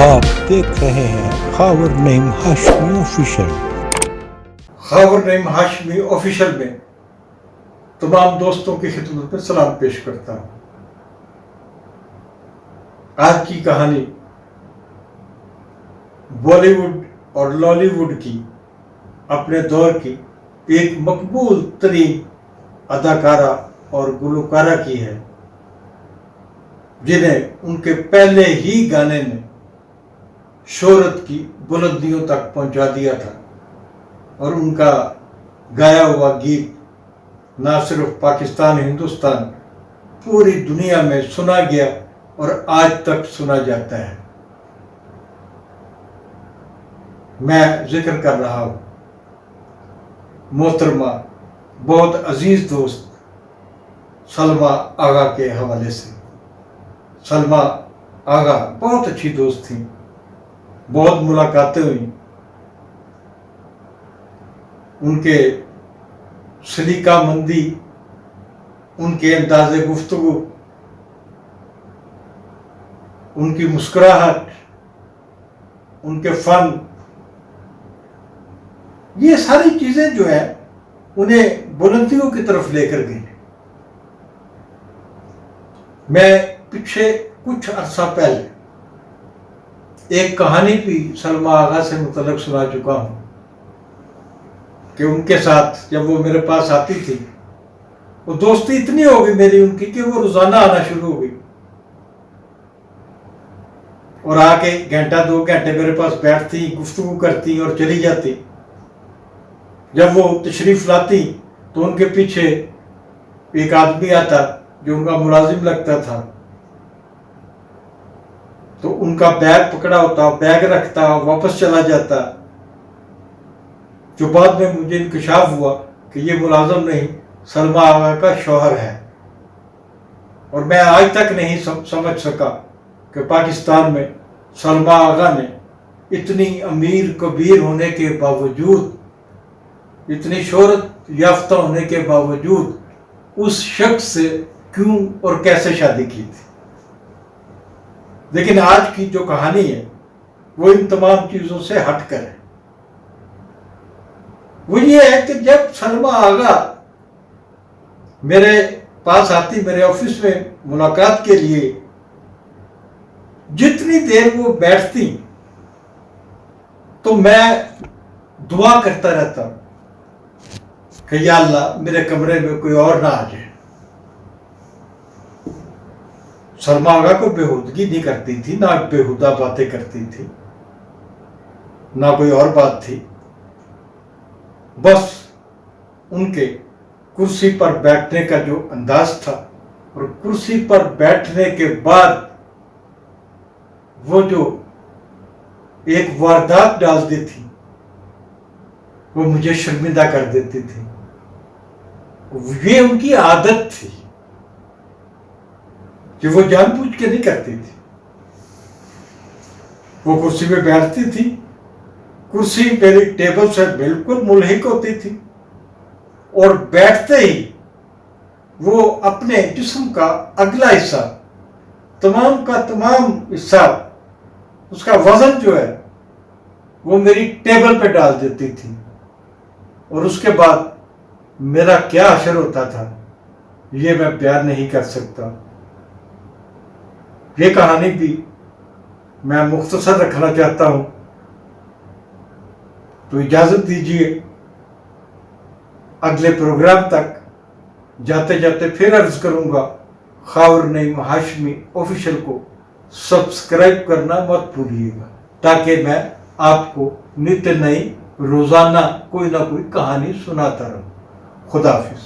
आप देख रहे हैं खावर नईम हाशमी ऑफिशियल। खावर नईम हाशमी ऑफिशियल में तमाम दोस्तों की खिदमत में सलाम पेश करता हूँ। आज की कहानी बॉलीवुड और लॉलीवुड की अपने दौर की एक मकबूल तरीन अदाकारा और गुलकारा की है, जिन्हें उनके पहले ही गाने ने शोहरत की बुलंदियों तक पहुंचा दिया था और उनका गाया हुआ गीत ना सिर्फ पाकिस्तान हिंदुस्तान पूरी दुनिया में सुना गया और आज तक सुना जाता है। मैं जिक्र कर रहा हूं मोहतरमा बहुत अजीज दोस्त सलमा आगा के हवाले से। सलमा आगा बहुत अच्छी दोस्त थी, बहुत मुलाकातें हुई। उनके सलीका मंदी, उनके अंदाज़े गुफ्तगू, उनकी मुस्कुराहट, उनके फन, ये सारी चीजें जो है उन्हें बुलंदियों की तरफ लेकर गई। मैं पीछे कुछ अरसा पहले एक कहानी भी सलमा आगा से मुतल्लिक सुना चुका हूं कि उनके साथ जब वो मेरे पास आती थी, वो दोस्ती इतनी हो गई मेरी उनकी कि वो रोजाना आना शुरू हो गई और आके घंटा दो घंटे मेरे पास बैठती, गुफ्तगू करती और चली जाती। जब वो तशरीफ लाती तो उनके पीछे एक आदमी आता जो उनका मुलाजिम लगता था, तो उनका बैग पकड़ा होता, बैग रखता, वापस चला जाता। जो बाद में मुझे इंकशाफ हुआ कि ये मुलाजिम नहीं, सलमा आगा का शौहर है। और मैं आज तक नहीं समझ सका कि पाकिस्तान में सलमा आगा ने इतनी अमीर कबीर होने के बावजूद, इतनी शोहरत याफ्ता होने के बावजूद उस शख्स से क्यों और कैसे शादी की थी। लेकिन आज की जो कहानी है वो इन तमाम चीजों से हटकर है। वो ये है कि जब सलमा आगा मेरे पास आती, मेरे ऑफिस में मुलाकात के लिए, जितनी देर वो बैठती तो मैं दुआ करता रहता कि या अल्लाह मेरे कमरे में कोई और ना आ जाए। सलमा आगा को बेहुदगी नहीं करती थी, ना बेहुदा बातें करती थी, ना कोई और बात थी। बस उनके कुर्सी पर बैठने का जो अंदाज था और कुर्सी पर बैठने के बाद वो जो एक वारदात डालती थी वो मुझे शर्मिंदा कर देती थी। ये उनकी आदत थी कि वो जानबूझ के नहीं करती थी। वो कुर्सी पे बैठती थी, कुर्सी मेरी टेबल से बिल्कुल मुल्हिक होती थी और बैठते ही वो अपने जिस्म का अगला हिस्सा, तमाम का तमाम हिस्सा, उसका वजन जो है वो मेरी टेबल पे डाल देती थी। और उसके बाद मेरा क्या असर होता था ये मैं बयान नहीं कर सकता। ये कहानी भी मैं मुख्तसर रखना चाहता हूं, तो इजाजत दीजिए। अगले प्रोग्राम तक जाते जाते फिर अर्ज करूंगा, खावर नईम हाशमी ऑफिशियल को सब्सक्राइब करना मत भूलिएगा, ताकि मैं आपको नित्य नई रोजाना कोई ना कोई कहानी सुनाता रहूं। खुदा हाफिज।